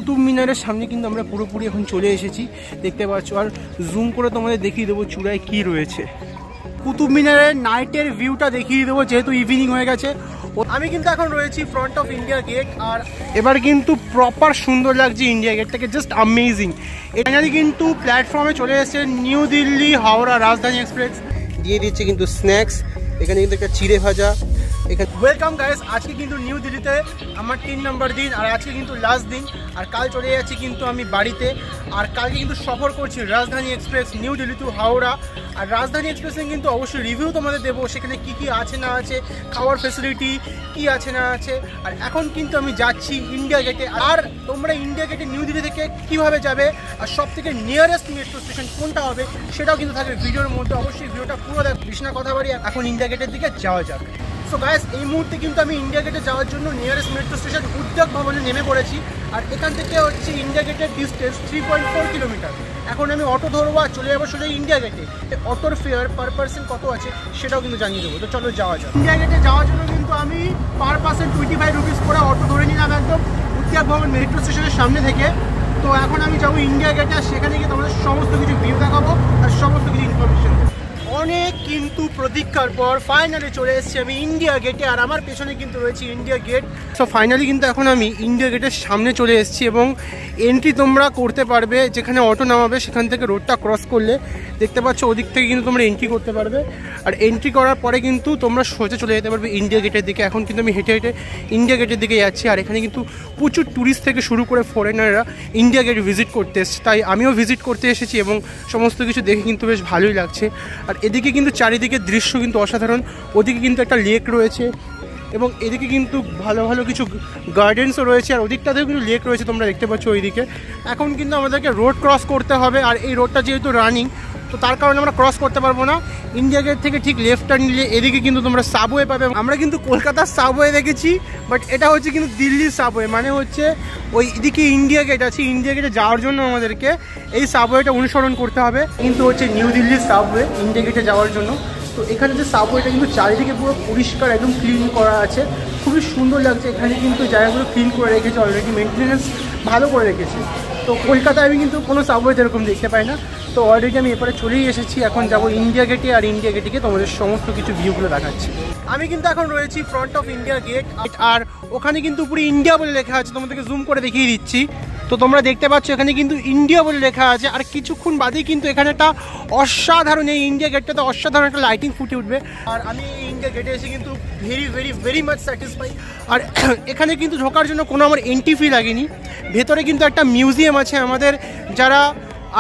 কুতুব মিনারের সামনে কিন্তু আমরা পুরোপুরি এখন চলে এসেছি, দেখতে পাচ্ছ। আর জুম করে তোমাদের দেখিয়ে দেবো চূড়ায় কি রয়েছে। কুতুব মিনারের নাইটের ভিউটা দেখিয়ে দেবো, যেহেতু ইভিনিং হয়ে গেছে। আমি কিন্তু এখন রয়েছি ফ্রন্ট অফ ইন্ডিয়া গেট, আর এবার কিন্তু প্রপার সুন্দর লাগছে ইন্ডিয়া গেটটাকে, জাস্ট অ্যামেজিং। এখানে কিন্তু প্ল্যাটফর্মে চলে এসেছে নিউ দিল্লি হাওড়া রাজধানী এক্সপ্রেস, দিয়ে দিচ্ছে কিন্তু স্ন্যাক্স। এখানে কিন্তু একটা চিড়ে ভাজা। এখানে ওয়েলকাম গাইস, আজকে কিন্তু নিউ দিল্লিতে আমার 3 নম্বর দিন, আর আজকে কিন্তু লাস্ট দিন। আর কাল চলে যাচ্ছি কিন্তু আমি বাড়িতে। আর কালকে কিন্তু সফর করছি Rajdhani express New Delhi to Howrah. আর রাজধানী এক্সপ্রেসে কিন্তু অবশ্যই রিভিউ তোমাদের দেবো, সেখানে কি কি আছে না আছে, খাওয়ার ফেসিলিটি কি আছে না আছে। আর এখন কিন্তু আমি যাচ্ছি ইন্ডিয়া গেটে। আর তোমরা ইন্ডিয়া গেটে নিউ দিল্লি থেকে কীভাবে যাবে আর সব থেকে নিয়ারেস্ট মেট্রো স্টেশন কোনটা হবে সেটাও কিন্তু থাকবে ভিডিওর মধ্যে। অবশ্যই ভিডিওটা পুরো দেখ, কৃষ্ণা কথা বাড়ি। এখন ইন্ডিয়া গেটের দিকে যাওয়া যাবে। সো গাইস, এই মুহূর্তে কিন্তু আমি ইন্ডিয়া গেটে যাওয়ার জন্য নিয়ারেস্ট মেট্রো স্টেশন উদ্যোগ ভবনে নেমে পড়েছি। আর এখান থেকে হচ্ছে ইন্ডিয়া গেটের ডিস্টেন্স 3.4 কিলোমিটার। এখন আমি অটো ধরবো আর চলে যাবো সোজা ইন্ডিয়া গেটে। অটোর ফেয়ার পার পার্সন কত আছে সেটাও কিন্তু জানিয়ে দেবো। তো চলো যাওয়া যাক। ইন্ডিয়া গেটে যাওয়ার জন্য কিন্তু আমি পার পার্সন 25 রুপিস করে অটো ধরে নিলাম একদম উদ্যোগ ভবন মেট্রো স্টেশনের সামনে থেকে। তো এখন আমি যাবো ইন্ডিয়া গেটে, আর সেখানে গিয়ে তোমাদের সমস্ত কিছু ভিউ দেখাবো আর সমস্ত কিছু ইনফরমেশন দেবো। অনেক কিন্তু প্রতীক্ষার পর ফাইনালি চলে এসেছি আমি ইন্ডিয়া গেটে, আর আমার পেছনে কিন্তু রয়েছে ইন্ডিয়া গেট। সো ফাইনালি কিন্তু এখন আমি ইন্ডিয়া গেটের সামনে চলে এসেছি, এবং এন্ট্রি তোমরা করতে পারবে যেখানে অটো নামাবে সেখান থেকে রোডটা ক্রস করলে দেখতে পাচ্ছ ওদিক থেকে কিন্তু তোমরা এন্ট্রি করতে পারবে। আর এন্ট্রি করার পরে কিন্তু তোমরা সোজা চলে যেতে পারবে ইন্ডিয়া গেটের দিকে। এখন কিন্তু আমি হেঁটে হেঁটে ইন্ডিয়া গেটের দিকে যাচ্ছি। আর এখানে কিন্তু প্রচুর ট্যুরিস্ট থেকে শুরু করে ফরেনাররা ইন্ডিয়া গেট ভিজিট করতে এসছে, তাই আমিও ভিজিট করতে এসেছি এবং সমস্ত কিছু দেখে কিন্তু বেশ ভালোই লাগছে। আর এদিকে কিন্তু চারিদিকে দৃশ্য কিন্তু অসাধারণ। ওদিকে কিন্তু একটা লেক রয়েছে, এবং এদিকে কিন্তু ভালো ভালো কিছু গার্ডেন্সও রয়েছে, আর ওদিকটাতেও কিন্তু লেক রয়েছে তোমরা দেখতে পাচ্ছ ওইদিকে। এখন কিন্তু আমাদেরকে রোড ক্রস করতে হবে, আর এই রোডটা যেহেতু রানিং তো তার কারণে আমরা ক্রস করতে পারবো না। ইন্ডিয়া গেট থেকে ঠিক লেফটটা নিলে এদিকে কিন্তু তোমরা সাবওয়ে পাবে। আমরা কিন্তু কলকাতার সাবওয়ে দেখেছি, বাট এটা হচ্ছে কিন্তু দিল্লির সাবওয়ে। মানে হচ্ছে ওই দিকে ইন্ডিয়া গেট আছে, ইন্ডিয়া গেটে যাওয়ার জন্য আমাদেরকে এই সাবওয়েটা অনুসরণ করতে হবে। কিন্তু হচ্ছে নিউ দিল্লির সাবওয়ে ইন্ডিয়া গেটে যাওয়ার জন্য। তো এখানে যে সাবওয়েটা কিন্তু চারিদিকে পুরো পরিষ্কার একদম ক্লিন করা আছে, খুবই সুন্দর লাগছে। এখানে কিন্তু জায়গাগুলো ক্লিন করে রেখেছে, অলরেডি মেনটেনেন্স ভালো করে রেখেছে। তো কলকাতায় আমি কিন্তু কোনো সাবওয়ে এরকম দেখতে পাই না। তো অলরেডি আমি এরপরে চলেই এসেছি, এখন যাবো ইন্ডিয়া গেটে। আর ইন্ডিয়া গেটে গিয়ে তোমাদের সমস্ত কিছু ভিউগুলো দেখাচ্ছি। আমি কিন্তু এখন রয়েছি ফ্রন্ট অফ ইন্ডিয়া গেট, আর ওখানে কিন্তু পুরো ইন্ডিয়া বলে লেখা আছে। তোমাদেরকে জুম করে দেখিয়ে দিচ্ছি। তো তোমরা দেখতে পাচ্ছ এখানে কিন্তু ইন্ডিয়া বলে লেখা আছে। আর কিছুক্ষণ বাদেই কিন্তু এখানে একটা অসাধারণ, এই ইন্ডিয়া গেটটাতে অসাধারণ একটা লাইটিং ফুটে উঠবে। আর আমি ইন্ডিয়া গেটে এসে কিন্তু ভেরি মাচ স্যাটিসফাই। আর এখানে কিন্তু ঢোকার জন্য কোনো আমার এন্ট্রি ফি লাগেনি। ভেতরে কিন্তু একটা মিউজিয়াম আছে, আমাদের যারা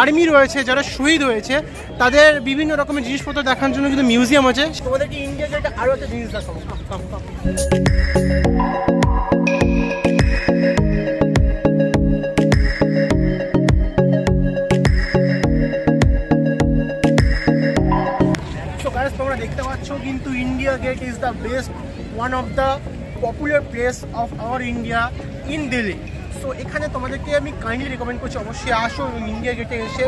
আর্মি রয়েছে, যারা শহীদ হয়েছে তাদের বিভিন্ন রকমের জিনিসপত্র দেখার জন্য কিন্তু মিউজিয়াম আছে। তোমাদেরকে ইন্ডিয়া গেটে আরও একটা জিনিস দেখাবো। তোমরা দেখতে পাচ্ছ কিন্তু India Gate is the best one of the popular place of our India in Delhi. So এখানে তোমাদেরকে আমি কাইন্ডলি রেকমেন্ড করছি অবশ্যই আসো এবং ইন্ডিয়া গেটে এসে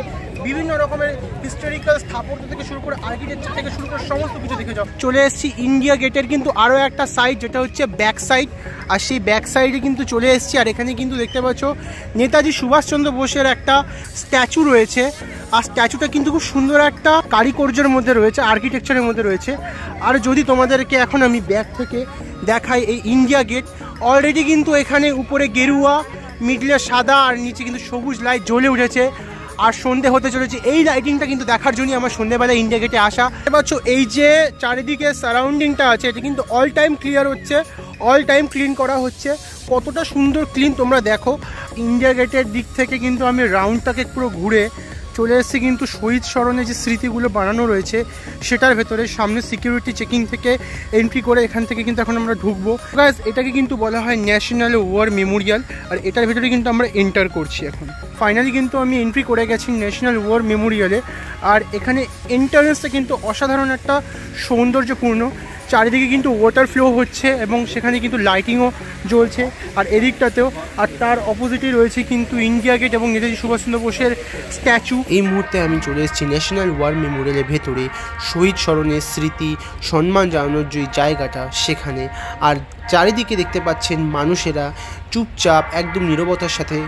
বিভিন্ন রকমের হিস্টোরিক্যাল স্থাপত্য থেকে শুরু করে আর্কিটেকচার থেকে শুরু করে সমস্ত কিছু দেখে যাও। চলে এসেছি ইন্ডিয়া গেটের কিন্তু আরও একটা সাইড, যেটা হচ্ছে ব্যাক সাইড। আর সেই ব্যাক সাইডে কিন্তু চলে এসেছি। আর এখানে কিন্তু দেখতে পাচ্ছ নেতাজি সুভাষচন্দ্র বোসের একটা স্ট্যাচু রয়েছে। আর স্ট্যাচুটা কিন্তু খুব সুন্দর একটা কারিকর্যের মধ্যে রয়েছে, আর্কিটেকচারের মধ্যে রয়েছে। আর যদি তোমাদেরকে এখন আমি ব্যাক থেকে দেখাই এই ইন্ডিয়া গেট, অলরেডি কিন্তু এখানে উপরে গেরুয়া, মিডলে সাদা, আর নিচে কিন্তু সবুজ লাইট জ্বলে উঠেছে। আর সন্ধে হতে চলেছে, এই লাইটিংটা কিন্তু দেখার জন্যই আমার সন্ধ্যেবেলায় ইন্ডিয়া গেটে আসা। দেখতে পাচ্ছ এই যে চারিদিকে সারাউন্ডিংটা আছে, এটা কিন্তু অল টাইম ক্লিয়ার হচ্ছে, অল টাইম ক্লিন করা হচ্ছে। কতটা সুন্দর ক্লিন তোমরা দেখো। ইন্ডিয়া গেটের দিক থেকে কিন্তু আমি রাউন্ডটাকে পুরো ঘুরে চলে এসেছি কিন্তু শহীদ স্মরণে যে স্মৃতিগুলো বানানো রয়েছে সেটার ভেতরে। সামনে সিকিউরিটি চেকিং থেকে এন্ট্রি করে এখান থেকে কিন্তু এখন আমরা ঢুকবো। গাইস, এটাকে কিন্তু বলা হয় ন্যাশনাল ওয়ার মেমোরিয়াল, আর এটার ভেতরে কিন্তু আমরা এন্টার করছি এখন। ফাইনালি কিন্তু আমি এন্ট্রি করে গেছি ন্যাশনাল ওয়ার মেমোরিয়ালে। আর এখানে এন্ট্রান্সটা কিন্তু অসাধারণ একটা সৌন্দর্যপূর্ণ। চারিদিকে কিন্তু ওয়াটার ফ্লো হচ্ছে এবং সেখানে কিন্তু লাইটিংও জ্বলছে আর এদিকটাতেও। আর তার অপোজিটে রয়েছে কিন্তু ইন্ডিয়া গেট এবং নেতাজি সুভাষচন্দ্র বোসের স্ট্যাচু। এই মুহূর্তে আমি চলে এসেছি ন্যাশনাল ওয়ার মেমোরিয়ালের ভেতরে, শহীদ স্মরণের স্মৃতি সম্মান জানানোর যে জায়গাটা সেখানে। আর চারিদিকে দেখতে পাচ্ছেন মানুষেরা চুপচাপ একদম নীরবতার সাথে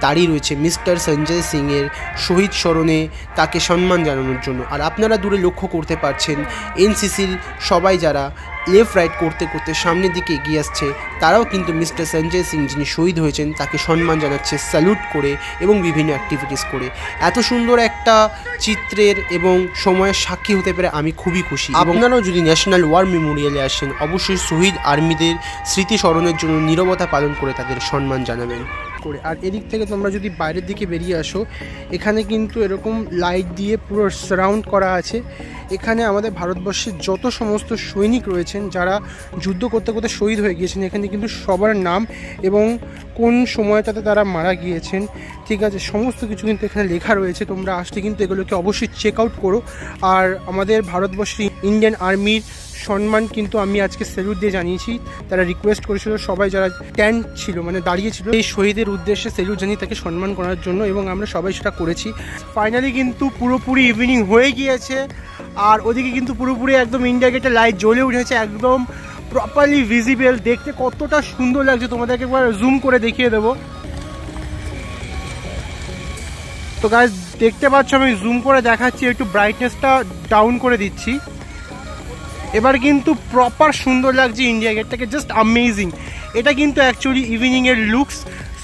দাঁড়িয়ে রয়েছে মিস্টার সঞ্জয় সিংয়ের শহীদ স্মরণে তাকে সম্মান জানানোর জন্য। আর আপনারা দূরে লক্ষ্য করতে পারছেন এনসিসির সবাই যারা লেফট রাইট করতে করতে সামনের দিকে এগিয়ে আসছে, তারাও কিন্তু মিস্টার সঞ্জয় সিং যিনি শহীদ হয়েছেন তাকে সম্মান জানাচ্ছে স্যালুট করে এবং বিভিন্ন অ্যাক্টিভিটিস করে। এত সুন্দর একটা চিত্রের এবং সময়ের সাক্ষী হতে পেরে আমি খুবই খুশি। আপনারাও যদি ন্যাশনাল ওয়ার মেমোরিয়ালে আসেন, অবশ্যই শহীদ আর্মিদের স্মৃতি স্মরণের জন্য নীরবতা পালন করে তাদের সম্মান জানাবেন করে। আর এদিক থেকে তোমরা যদি বাইরের দিকে বেরিয়ে আসো, এখানে কিন্তু এরকম লাইট দিয়ে পুরো সারাউন্ড করা আছে। এখানে আমাদের ভারতবর্ষের যত সমস্ত সৈনিক রয়েছেন যারা যুদ্ধ করতে করতে শহীদ হয়ে গিয়েছেন, এখানে কিন্তু সবার নাম এবং কোন সময়টাতে তারা মারা গিয়েছেন, ঠিক আছে, সমস্ত কিছু কিন্তু এখানে লেখা রয়েছে। তোমরা আসলে কিন্তু এগুলোকে অবশ্যই চেক আউট করো। আর আমাদের ভারতবর্ষের ইন্ডিয়ান আর্মির সম্মান কিন্তু আমি আজকে স্যালুট দিয়ে জানিয়েছি। তারা রিকোয়েস্ট করেছিল সবাই যারা স্ট্যান্ড ছিল মানে দাঁড়িয়েছিল এই শহীদের উদ্দেশ্যে স্যালুট জানিয়ে তাকে সম্মান করার জন্য, এবং আমরা সবাই সেটা করেছি। ফাইনালি কিন্তু পুরোপুরি ইভিনিং হয়ে গিয়েছে। আর ওদিকে কিন্তু পুরোপুরি একদম ইন্ডিয়া গেটে লাইট জ্বলে উঠেছে, একদম প্রপারলি ভিজিবল। দেখতে কতটা সুন্দর লাগছে তোমাদেরকে একবার জুম করে দেখিয়ে দেবো। তো গাইস দেখতে পাচ্ছ আমি জুম করে দেখাচ্ছি, একটু ব্রাইটনেসটা ডাউন করে দিচ্ছি। এবার কিন্তু প্রপার সুন্দর লাগছে ইন্ডিয়া গেটটাকে, জাস্ট অ্যামেজিং। এটা কিন্তু অ্যাকচুয়ালি ইভিনিংয়ের লুকস।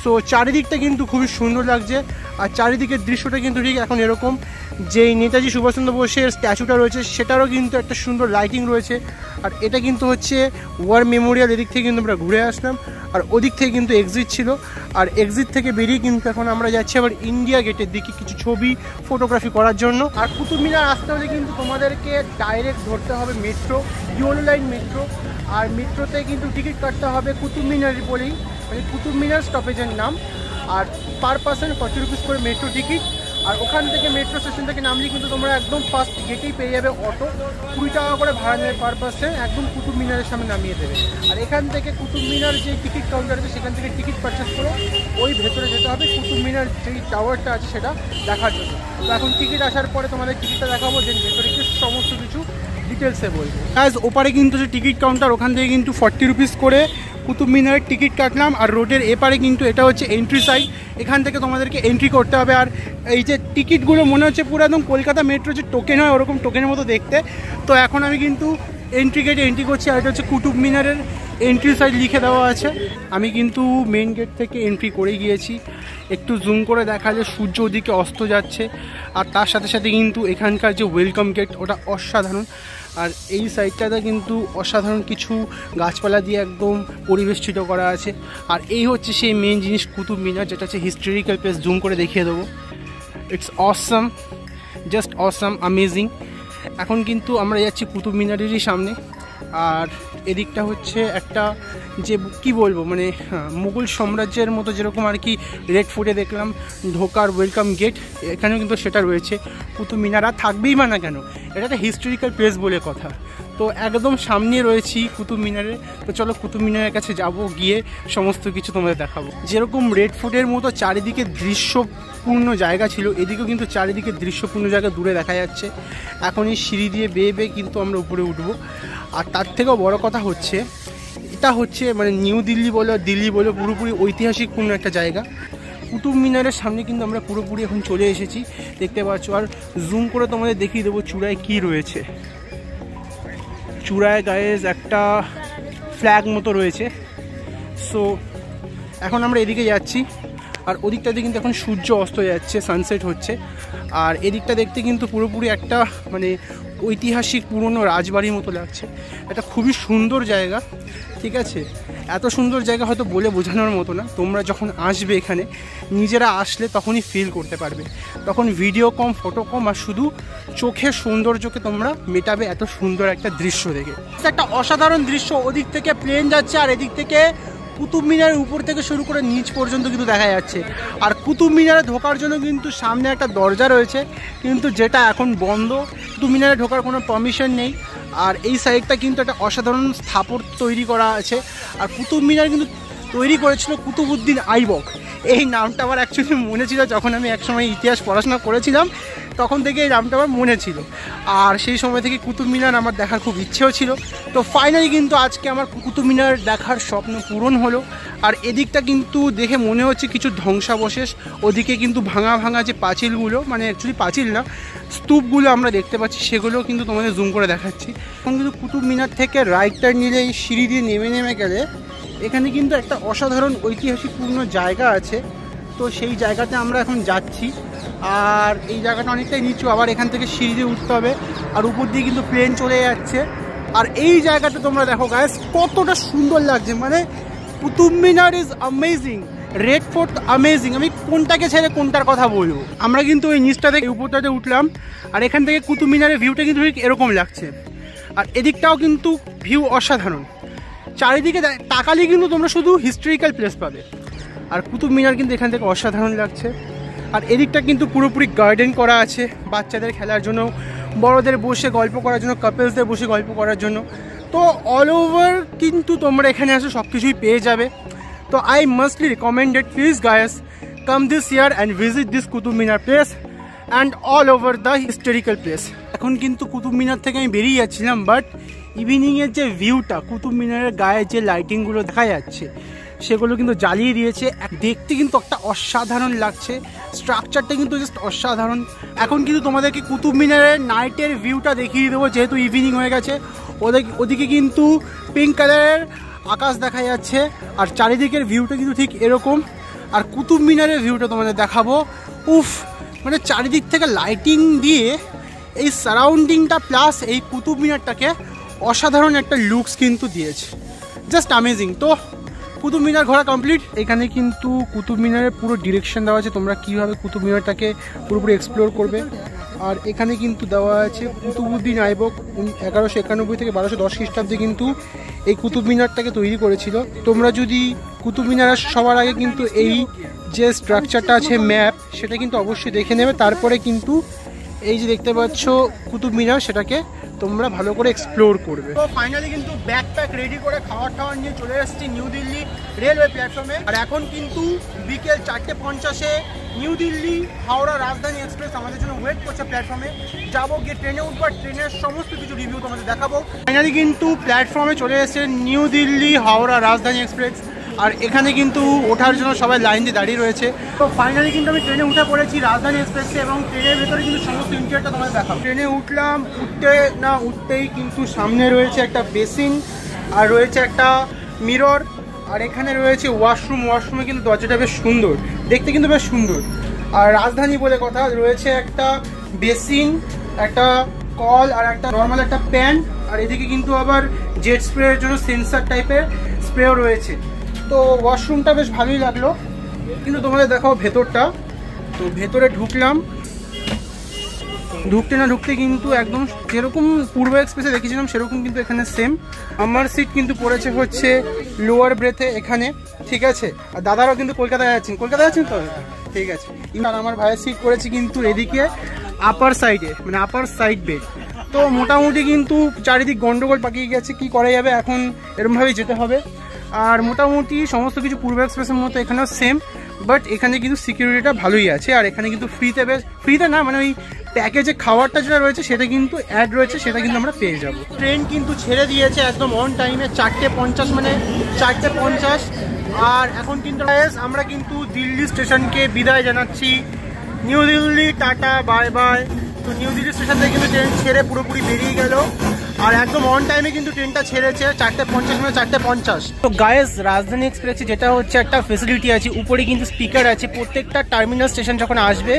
সো চারিদিকটা কিন্তু খুবই সুন্দর লাগছে। আর চারিদিকের দৃশ্যটা কিন্তু ঠিক এখন এরকম, যেই নেতাজি সুভাষচন্দ্র বোসের স্ট্যাচুটা রয়েছে সেটারও কিন্তু একটা সুন্দর লাইটিং রয়েছে। আর এটা কিন্তু হচ্ছে ওয়ার মেমোরিয়াল। এদিক থেকে কিন্তু আমরা ঘুরে আসলাম, আর ওদিক থেকে কিন্তু এক্সিট ছিল। আর এক্সিট থেকে বেরিয়ে কিন্তু এখন আমরা যাচ্ছি আবার ইন্ডিয়া গেটের দিকে কিছু ছবি ফটোগ্রাফি করার জন্য। আর কুতুব মিনার আসতে হলে কিন্তু তোমাদেরকে ডাইরেক্ট ধরতে হবে মেট্রো, ইয়েলো লাইন মেট্রো। আর মেট্রোতে কিন্তু টিকিট কাটতে হবে কুতুব মিনার বলেই, মানে কুতুব মিনার স্টপেজের নাম। আর পার পার্সন 40 রুপিস করে মেট্রো টিকিট। আর ওখান থেকে মেট্রো স্টেশন থেকে নামলে কিন্তু তোমরা একদম ফার্স্ট গেটেই পেয়ে যাবে অটো, 20 টাকা করে ভাড়া নেবে পার পার্সন, একদম কুতুব মিনারের সামনে নামিয়ে দেবে। আর এখান থেকে কুতুব মিনার যে টিকিট কাউন্টার আছে সেখান থেকে টিকিট পারচেস করে ওই ভেতরে যেতে হবে কুতুব মিনার যেই টাওয়ারটা আছে সেটা দেখার জন্য। তো এখন টিকিট আসার পরে তোমাদের টিকিটটা দেখাবো, যে ভেতরে কি সমস্ত কিছু ডিটেলসে বলবো। গাইস ওপারে কিন্তু যে টিকিট কাউন্টার, ওখান থেকে কিন্তু 40 রুপিস করে কুতুব মিনারের টিকিট কাটলাম। আর রোডের এপারে কিন্তু এটা হচ্ছে এন্ট্রি সাইড, এখান থেকে তোমাদেরকে এন্ট্রি করতে হবে। আর এই যে টিকিটগুলো মনে হচ্ছে পুরো একদম কলকাতা মেট্রো যে টোকেন হয় ওরকম টোকেনের মতো দেখতে। তো এখন আমি কিন্তু এন্ট্রি গেটে এন্ট্রি করছি। আর এটা হচ্ছে কুতুব মিনারের এন্ট্রি সাইড লিখে দেওয়া আছে। আমি কিন্তু মেন গেট থেকে এন্ট্রি করে গিয়েছি। একটু জুম করে দেখালে সূর্য ওদিকে অস্ত যাচ্ছে। আর তার সাথে সাথে কিন্তু এখানকার যে ওয়েলকাম গেট ওটা অসাধারণ। আর এই সাইডটাতে কিন্তু অসাধারণ কিছু গাছপালা দিয়ে একদম পরিবেষ্টিত করা আছে। আর এই হচ্ছে সেই মেন জিনিস কুতুব মিনার, যেটা হচ্ছে হিস্টোরিক্যাল প্লেস। জুম করে দেখিয়ে দেবো। It's awesome, just awesome, amazing. এখন কিন্তু আমরা যাচ্ছি কুতুব মিনারেরই সামনে। আর এদিকটা হচ্ছে একটা যে কি বলবো মানে মুঘল সাম্রাজ্যের মতো যেরকম আর কি রেড ফোর্টে দেখলাম ঢোকার ওয়েলকাম গেট, এখানেও কিন্তু সেটা রয়েছে। কুতুব মিনার আর থাকবেই বা না কেন, এটা একটা হিস্টোরিক্যাল প্লেস বলে কথা। তো একদম সামনে রয়েছি কুতুব মিনারে। তো চলো কুতুব মিনারের কাছে যাব, গিয়ে সমস্ত কিছু তোমাদের দেখাবো। যেরকম রেড ফোর্টের মতো চারিদিকে দৃশ্যপূর্ণ জায়গা ছিল, এদিকেও কিন্তু চারিদিকে দৃশ্যপূর্ণ জায়গা দূরে দেখা যাচ্ছে। এখন এই সিঁড়ি দিয়ে বেয়ে বেয়ে কিন্তু আমরা উপরে উঠবো। আর তার থেকেও বড় কথা হচ্ছে এটা হচ্ছে মানে নিউ দিল্লি বলো দিল্লি বলো পুরোপুরি ঐতিহাসিকপূর্ণ একটা জায়গা। কুতুব মিনারের সামনে কিন্তু আমরা পুরোপুরি এখন চলে এসেছি, দেখতে পাচ্ছ। আর জুম করে তোমাদের দেখিয়ে দেবো চূড়ায় কি রয়েছে। চূড়ায় গায়েস একটা ফ্ল্যাগ মতো রয়েছে। সো এখন আমরা এদিকে যাচ্ছি। আর ওদিকটাতে কিন্তু এখন সূর্য অস্ত যাচ্ছে, সানসেট হচ্ছে। আর এদিকটা দেখতে কিন্তু পুরোপুরি একটা মানে ঐতিহাসিক পুরনো রাজবাড়ির মতো লাগছে। এটা খুবই সুন্দর জায়গা, ঠিক আছে। এত সুন্দর জায়গা হয়তো বলে বোঝানোর মতো না। তোমরা যখন আসবে এখানে, নিজেরা আসলে তখনই ফিল করতে পারবে। তখন ভিডিও কম, ফটো কম, আর শুধু চোখের সৌন্দর্যকে তোমরা মেটাবে এত সুন্দর একটা দৃশ্য দেখে। একটা অসাধারণ দৃশ্য। ওদিক থেকে প্লেন যাচ্ছে, আর এদিক থেকে কুতুব মিনারের উপর থেকে শুরু করে নিচ পর্যন্ত কিন্তু দেখা যাচ্ছে। আর কুতুব মিনারে ঢোকার জন্য কিন্তু সামনে একটা দরজা রয়েছে, কিন্তু যেটা এখন বন্ধ। কুতুব মিনারে ঢোকার কোনো পারমিশন নেই। আর এই সাইডটা কিন্তু একটা অসাধারণ স্থাপত্য তৈরি করা আছে। আর কুতুব মিনার কিন্তু তৈরি করেছিল কুতুবউদ্দিন আইবক। এই নামটা আমার অ্যাকচুয়ালি মনে ছিল, যখন আমি একসময় ইতিহাস পড়াশোনা করেছিলাম তখন থেকে এই নামটা আমার মনে ছিল। আর সেই সময় থেকে কুতুব মিনার আমার দেখার খুব ইচ্ছেও ছিল। তো ফাইনালি কিন্তু আজকে আমার কুতুব মিনার দেখার স্বপ্ন পূরণ হলো। আর এদিকটা কিন্তু দেখে মনে হচ্ছে কিছু ধ্বংসাবশেষ, ওদিকে কিন্তু ভাঙা ভাঙা যে পাঁচিলগুলো, মানে অ্যাকচুয়ালি পাঁচিল না, স্তূপগুলো আমরা দেখতে পাচ্ছি, সেগুলোও কিন্তু তোমাদের জুম করে দেখাচ্ছি। এখন কিন্তু কুতুব মিনার থেকে রাইট টার্ন নিলে এই সিঁড়ি দিয়ে নেমে গেলে এখানে কিন্তু একটা অসাধারণ ঐতিহাসিকপূর্ণ জায়গা আছে। তো সেই জায়গাতে আমরা এখন যাচ্ছি। আর এই জায়গাটা অনেকটাই নিচু, আবার এখান থেকে সিঁড়ি দিয়ে উঠতে হবে, আর উপর দিয়ে কিন্তু প্লেন চলে যাচ্ছে। আর এই জায়গাটা তোমরা দেখো গাইস কতটা সুন্দর লাগছে, মানে Qutub Minar is amazing, Red Fort amazing. আমি কোনটাকে ছেড়ে কোনটার কথা বলবো। আমরা কিন্তু ওই নিচটা থেকে উপরটাতে উঠলাম, আর এখান থেকে কুতুব মিনারের ভিউটা কিন্তু ঠিক এরকম লাগছে। আর এদিকটাও কিন্তু ভিউ অসাধারণ, চারিদিকে তাকালে কিন্তু তোমরা শুধু হিস্টোরিক্যাল প্লেস পাবে। আর কুতুব মিনার কিন্তু এখান থেকে অসাধারণ লাগছে। আর এদিকটা কিন্তু পুরোপুরি গার্ডেন করা আছে বাচ্চাদের খেলার জন্য, বড়দের বসে গল্প করার জন্য, কাপলসদের বসে গল্প করার জন্য। তো অল ওভার কিন্তু তোমরা এখানে আসে সব কিছুই পেয়ে যাবে। তো I mostly recommended, please guys come this year and visit this Qutub Minar place and all over the historical place. এখন কিন্তু কুতুব মিনার থেকে আমি বেরিয়ে যাচ্ছিলাম, বাট ইভিনিংয়ের যে ভিউটা, কুতুব মিনারের গায়ে যে লাইটিংগুলো দেখা যাচ্ছে সেগুলো কিন্তু জ্বালিয়ে দিয়েছে। দেখতে কিন্তু একটা অসাধারণ লাগছে, স্ট্রাকচারটা কিন্তু জাস্ট অসাধারণ। এখন কিন্তু তোমাদেরকে কুতুব মিনারের নাইটের ভিউটা দেখিয়ে দেবো, যেহেতু ইভিনিং হয়ে গেছে। ওদিকে কিন্তু পিঙ্ক কালারের আকাশ দেখা যাচ্ছে, আর চারিদিকের ভিউটা কিন্তু ঠিক এরকম। আর কুতুব মিনারের ভিউটা তোমাদের দেখাবো। উফ, মানে চারিদিক থেকে লাইটিং দিয়ে এই সারাউন্ডিংটা প্লাস এই কুতুব মিনারটাকে অসাধারণ একটা লুকস কিন্তু দিয়েছে, জাস্ট অ্যামেজিং। তো কুতুব মিনার ঘোরা কমপ্লিট। এখানে কিন্তু কুতুব মিনারের পুরো ডিরেকশন দেওয়া আছে, তোমরা কীভাবে কুতুব মিনারটাকে পুরোপুরি এক্সপ্লোর করবে। আর এখানে কিন্তু দেওয়া আছে কুতুবউদ্দিন আইবক 1191 থেকে 1210 খ্রিস্টাব্দে কিন্তু এই কুতুব মিনারটাকে তৈরি করেছিল। তোমরা যদি কুতুব মিনার সবার আগে কিন্তু এই যে স্ট্রাকচারটা আছে ম্যাপ, সেটা কিন্তু অবশ্যই দেখে নেবে। তারপরে কিন্তু এই যে দেখতে পাচ্ছ কুতুব মিনার, সেটাকে তোমরা ভালো করে এক্সপ্লোর করবে। তো ফাইনালি কিন্তু ব্যাকপ্যাক রেডি করে খাওয়ার টাওয়ার নিয়ে চলে এসেছি নিউ দিল্লি রেলওয়ে প্ল্যাটফর্মে। আর এখন কিন্তু বিকেল 4:50-এ নিউ দিল্লি হাওড়া রাজধানী এক্সপ্রেস আমাদের জন্য ওয়েট করছে প্ল্যাটফর্মে। যাবো, গিয়ে ট্রেনে উঠবো, ট্রেনের সমস্ত কিছু রিভিউ তোমাদের দেখাবো। ফাইনালি কিন্তু প্ল্যাটফর্মে চলে এসেছে নিউ দিল্লি হাওড়া রাজধানী এক্সপ্রেস। আর এখানে কিন্তু ওঠার জন্য সবাই লাইন দিয়ে দাঁড়িয়ে রয়েছে। তো ফাইনালি কিন্তু আমি ট্রেনে উঠে পড়েছি রাজধানী এক্সপ্রেসে, এবং ট্রেনের ভেতরে কিন্তু সমস্ত ইন্টেরিয়রটা তোমাদের দেখাবো। ট্রেনে উঠলাম, উঠতেই কিন্তু সামনে রয়েছে একটা বেসিন, আর রয়েছে একটা মিরর, আর এখানে রয়েছে ওয়াশরুমে কিন্তু দরজাটা বেশ সুন্দর, দেখতে কিন্তু বেশ সুন্দর। আর রাজধানী বলে কথা, রয়েছে একটা বেসিন, একটা কল, আর একটা নর্মাল একটা প্যান। আর এদিকে কিন্তু আবার জেট স্প্রের জন্য সেন্সার টাইপের স্প্রেও রয়েছে। তো ওয়াশরুমটা বেশ ভালোই লাগলো। কিন্তু তোমাদের দেখাও ভেতরটা। তো ভেতরে ঢুকলাম, ঢুকতে কিন্তু একদম যেরকম পূর্ব এক্সপ্রেসে দেখেছিলাম সেরকম কিন্তু এখানে সেম। আমার সিট কিন্তু পড়েছে হচ্ছে লোয়ার ব্রেথে এখানে, ঠিক আছে। আর দাদারাও কিন্তু কলকাতায় আছেন তো, ঠিক আছে। আর আমার ভাইয়ের সিট পড়েছে কিন্তু এদিকে আপার সাইডে, মানে আপার সাইড বেড। তো মোটামুটি কিন্তু চারিদিক গন্ডগোল পাকিয়ে গেছে, কি করা যাবে, এখন এরকমভাবেই যেতে হবে। আর মোটামুটি সমস্ত কিছু পূর্ব এক্সপ্রেসের মতো এখানেও সেম, বাট এখানে কিন্তু সিকিউরিটিটা ভালোই আছে। আর এখানে কিন্তু ফ্রিতে না, মানে ওই প্যাকেজে খাবারটা যেটা রয়েছে সেটা কিন্তু অ্যাড রয়েছে, সেটা কিন্তু আমরা পেয়ে যাব। ট্রেন কিন্তু ছেড়ে দিয়েছে একদম অন টাইমে 4:50, মানে 4:50। আর এখন কিন্তু আমরা কিন্তু দিল্লি স্টেশনকে বিদায় জানাচ্ছি। New Delhi tata bye bye. তো নিউ দিল্লি স্টেশন থেকে কিন্তু ট্রেন ছেড়ে পুরোপুরি বেরিয়ে গেল। আর একদম অন টাইমে কিন্তু ট্রেনটা ছেড়েছে 4:50, মানে 4:50। তো গাইস, রাজধানী এক্সপ্রেসে যেটা হচ্ছে একটা ফেসিলিটি আছে, উপরে কিন্তু স্পিকার আছে। প্রত্যেকটা টার্মিনাল স্টেশন যখন আসবে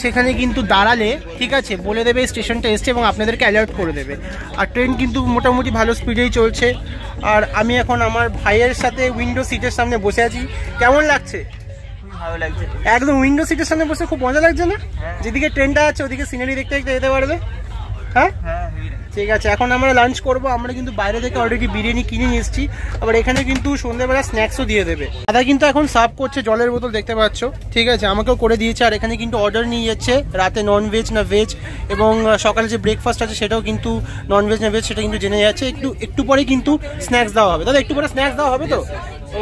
সেখানে কিন্তু দাঁড়ালে, ঠিক আছে, বলে দেবে স্টেশনটা এসছে এবং আপনাদেরকে অ্যালার্ট করে দেবে। আর ট্রেন কিন্তু মোটামুটি ভালো স্পিডেই চলছে। আর আমি এখন আমার ভাইয়ের সাথে উইন্ডো সিটের সামনে বসে আছি। কেমন লাগছে? ভালো লাগছে, একদম উইন্ডো সিটের সামনে বসে খুব মজা লাগছে না? যেদিকে ট্রেনটা আছে ওদিকে সিনারি দেখতে দেখতে যেতে পারবে। হ্যাঁ, ঠিক আছে। এখন আমরা লাঞ্চ করব। আমরা কিন্তু বাইরে থেকে অলরেডি বিরিয়ানি কিনে নিয়ে এসেছি। আবার এখানে কিন্তু সন্ধ্যাবেলা স্ন্যাক্সও দিয়ে দেবে। দাদা কিন্তু এখন সার্ভ করছে জলের বোতল, দেখতে পাচ্ছ, ঠিক আছে, আমাকেও করে দিয়েছে। আর এখানে কিন্তু অর্ডার নিয়ে যাচ্ছে রাতে নন ভেজ না ভেজ, এবং সকালে যে ব্রেকফাস্ট আছে সেটাও কিন্তু নন ভেজ না ভেজ সেটা কিন্তু জেনে যাচ্ছে। একটু পরে কিন্তু স্ন্যাক্স দেওয়া হবে। দাদা একটু পরে স্ন্যাক্স দেওয়া হবে তো?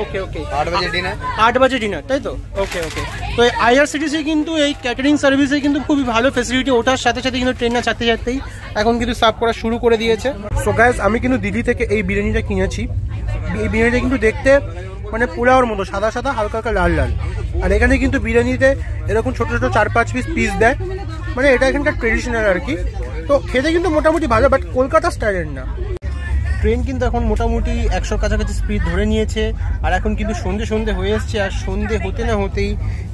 ওকে ওকে, 8 बजे डिनर। 8 বাজে ডিনার, তাই তো? ওকে ওকে। তো এই আইআরসিটিসি কিন্তু এই ক্যাটারিং সার্ভিসে কিন্তু খুবই ভালো ফেসিলিটি, ওঠার সাথে সাথে কিন্তু ট্রেনটা চাপতে চাপতেই এখন কিন্তু সার্ভ করা শুরু করে দিয়েছে। সো গাইস, আমি কিন্তু দিল্লি থেকে এই বিরিয়ানিটা কিনেছি। এই বিরিয়ানিটা কিন্তু দেখতে মানে পোলাওর মতো সাদা সাদা, হালকা হালকা লাল লাল। আর এখানে কিন্তু বিরিয়ানিতে এরকম ছোটো ছোটো 4-5 পিস দেয়, মানে এটা এখানকার ট্রেডিশনাল আর কি। তো খেতে কিন্তু মোটামুটি ভালো, বাট কলকাতা স্টাইলের না। ট্রেন কিন্তু এখন মোটামুটি 100 কাছাকাছি স্পিড ধরে নিয়েছে, আর এখন কিন্তু সন্ধে হয়ে এসছে, আর সন্ধে হতে না হতেই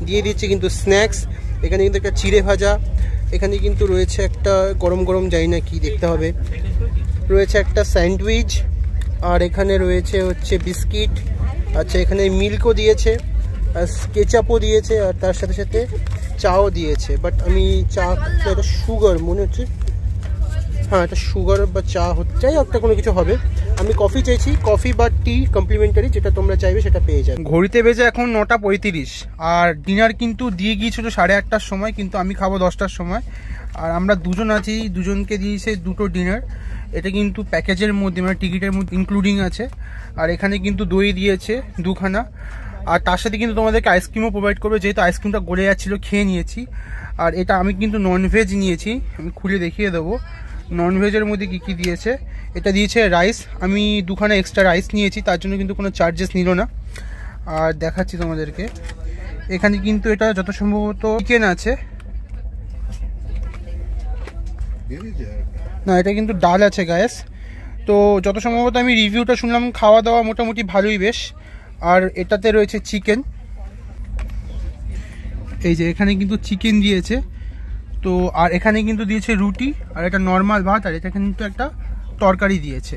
দিয়ে দিচ্ছে কিন্তু স্ন্যাক্স। এখানে কিন্তু একটা চিড়ে ভাজা, এখানে কিন্তু রয়েছে একটা গরম গরম, জানি না কি, দেখতে হবে, রয়েছে একটা স্যান্ডউইচ, আর এখানে রয়েছে হচ্ছে বিস্কিট। আচ্ছা, এখানে মিল্কও দিয়েছে, আর কেচাপও দিয়েছে, আর তার সাথে সাথে চাও দিয়েছে। বাট আমি চা, এটা সুগার মনে হচ্ছে, হ্যাঁ এটা সুগার বা চা হচ্ছে, একটা কোনো কিছু হবে। আমি কফি চাইছি, কফি বা টি কমপ্লিমেন্টারি, যেটা তোমরা চাইবে সেটা পেয়ে যাবে। ঘড়িতে বেজে এখন 9:35, আর ডিনার কিন্তু দিয়ে গিয়েছিল 8:30টার সময়, কিন্তু আমি খাবো 10টার সময়। আর আমরা দুজন আছি, দুজনকে দিয়েছে 2টো ডিনার। এটা কিন্তু প্যাকেজের মধ্যে, মানে টিকিটের মধ্যে ইনক্লুডিং আছে। আর এখানে কিন্তু দই দিয়েছে 2খানা, আর তার সাথে কিন্তু তোমাদেরকে আইসক্রিমও প্রোভাইড করবে, যেহেতু আইসক্রিমটা গলে যাচ্ছিলো, খেয়ে নিয়েছি। আর এটা আমি কিন্তু ননভেজ নিয়েছি, আমি খুলে দেখিয়ে দেবো ননভেজের মধ্যে কী কী দিয়েছে। এটা দিয়েছে রাইস, আমি 2খানা এক্সট্রা রাইস নিয়েছি, তার জন্য কিন্তু কোনো চার্জেস নিল না। আর দেখাচ্ছি তোমাদেরকে, এখানে কিন্তু এটা যত সম্ভবত চিকেন আছে, না এটা কিন্তু ডাল আছে গায়েস। তো যত সম্ভবত আমি রিভিউটা শুনলাম, খাওয়া দাওয়া মোটামুটি ভালোই বেশ। আর এটাতে রয়েছে চিকেন, এই যে এখানে কিন্তু চিকেন দিয়েছে। তো আর এখানে কিন্তু দিয়েছে রুটি, আর এটা নর্মাল ভাত, আর এটা কিন্তু একটা তরকারি দিয়েছে।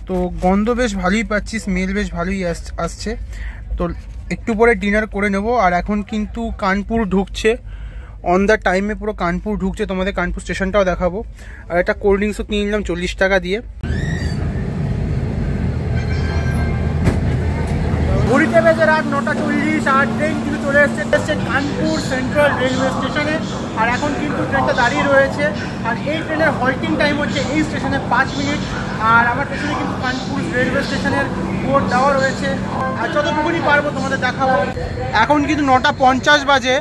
তো গন্ধ বেশ ভালোই পাচ্ছি, স্মেল বেশ ভালোই আসছে। তো একটু পরে ডিনার করে নেব। আর এখন কিন্তু কানপুর ঢুকছে, অন দ্য টাইমে পুরো কানপুর ঢুকছে, তোমাদের কানপুর স্টেশনটাও দেখাবো। আর একটা কোল্ড ড্রিঙ্কসও কিনে নিলাম 40 টাকা দিয়ে। ঘড়িতে বেজে রাত 9:40, আর ট্রেন কিন্তু চলে এসছে কানপুর সেন্ট্রাল রেলওয়ে স্টেশনে। আর এখন কিন্তু ট্রেনটা দাঁড়িয়ে রয়েছে, আর এই ট্রেনের হল্টিং টাইম হচ্ছে এই স্টেশনে 5 মিনিট। আর আমার পেছনে কিন্তু কানপুর রেলওয়ে স্টেশনের বোর্ড দেওয়া রয়েছে, আর যতটুকুনি পারবো তোমাদের দেখাবো। এখন কিন্তু 9:50 বাজে,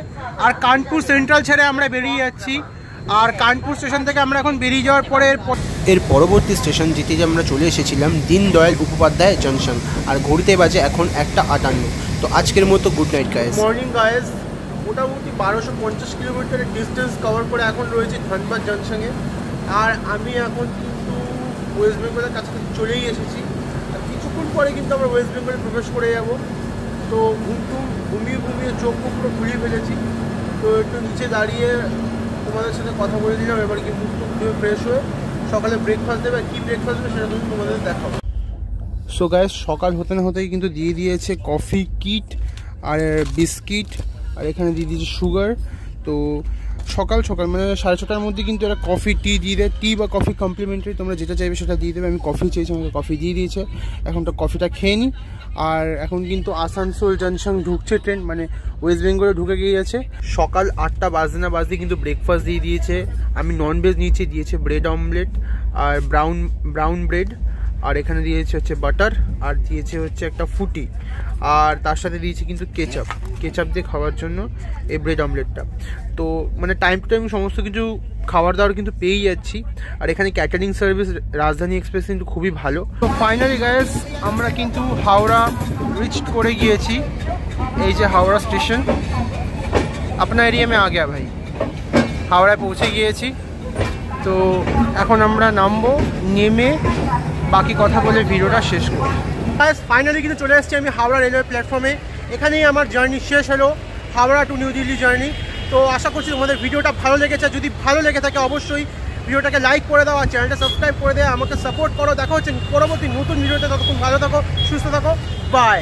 আর কানপুর সেন্ট্রাল ছেড়ে আমরা বেরিয়ে যাচ্ছি। আর কানপুর স্টেশন থেকে আমরা এখন বেরিয়ে যাওয়ার পরে এর পরবর্তী স্টেশন যেতে আমরা চলে এসেছিলাম দীনদয়াল উপাধ্যায় জংশন। আর ঘড়িতে বাজে এখন 1:58। তো আজকের মতো good night guys. Morning guys, মোটামুটি 1250 কিলোমিটারের ডিস্টেন্স কভার করে এখন রয়েছে ধনবাদ জংশনে। আর আমি এখন কিন্তু ওয়েস্ট বেঙ্গলের কাছাকাছি চলেই এসেছি, আর কিছুক্ষণ পরে কিন্তু আমরা ওয়েস্ট বেঙ্গলে প্রবেশ করে যাব। তো ঘুমিয়ে চোখ পুরো ঘুরিয়ে ফেলেছি। তো একটু নিচে দাঁড়িয়ে তোমাদের সাথে কথা বলে দিলাম। এবার কিন্তু ফ্রেশ হয়ে সকালে ব্রেকফাস্ট দেবে, কী ব্রেকফাস্ট দেবে সেটা কিন্তু তোমাদের দেখাবো। সো গাইস, সকাল হতে না হতেই কিন্তু দিয়ে দিয়েছে কফি কিট আর বিস্কিট, আর এখানে দিয়ে দিয়েছে সুগার। তো সকাল মানে 6:30টার মধ্যে কিন্তু এরা কফি টি দিয়ে দেয়, টি বা কফি কমপ্লিমেন্টারি, তোমরা যেটা চাইবে সেটা দিয়ে দেবে। আমি কফি চেয়েছি, আমাকে কফি দিয়ে দিয়েছে। এখন তো কফিটা খেয়ে নিই। আর এখন কিন্তু আসানসোল জংশন ঢুকছে ট্রেন, মানে ওয়েস্ট বেঙ্গলে ঢুকে গিয়েছে। সকাল 8টা বাজতে না বাজতে কিন্তু ব্রেকফাস্ট দিয়ে দিয়েছে। আমি ননভেজ দিয়েছে ব্রেড অমলেট আর ব্রাউন ব্রেড, আর এখানে দিয়েছে হচ্ছে বাটার, আর দিয়েছে হচ্ছে একটা ফুটি, আর তার সাথে দিয়েছে কিন্তু কেচাপ দিয়ে খাওয়ার জন্য এই ব্রেড অমলেটটা। তো মানে টাইম টু টাইম সমস্ত কিছু খাবার দাবার কিন্তু পেয়েই যাচ্ছি। আর এখানে ক্যাটারিং সার্ভিস রাজধানী এক্সপ্রেস কিন্তু খুবই ভালো। তো ফাইনালি গাইস, আমরা কিন্তু হাওড়া রিচ করে গিয়েছি। এই যে হাওড়া স্টেশন, আপনার এরিয়া মে আ গয়া ভাই, হাওড়ায় পৌঁছে গিয়েছি। তো এখন আমরা নামবো, নেমে বাকি কথা বলে ভিডিওটা শেষ করব। ফাইনালি কিন্তু চলে এসেছি আমি হাওড়া রেলওয়ে প্ল্যাটফর্মে। এখানেই আমার জার্নি শেষ হলো, Howrah two new Delhi journey. তো আশা করছি তোমাদের ভিডিওটা ভালো লেগেছে। যদি ভালো লেগে থাকে অবশ্যই ভিডিওটাকে লাইক করে দাও, আর চ্যানেলটা সাবস্ক্রাইব করে দেওয়া, আমাকে সাপোর্ট করো। দেখা হচ্ছে পরবর্তী নতুন ভিডিওতে। ততক্ষণ ভালো থাকো, সুস্থ থাকো, বাই।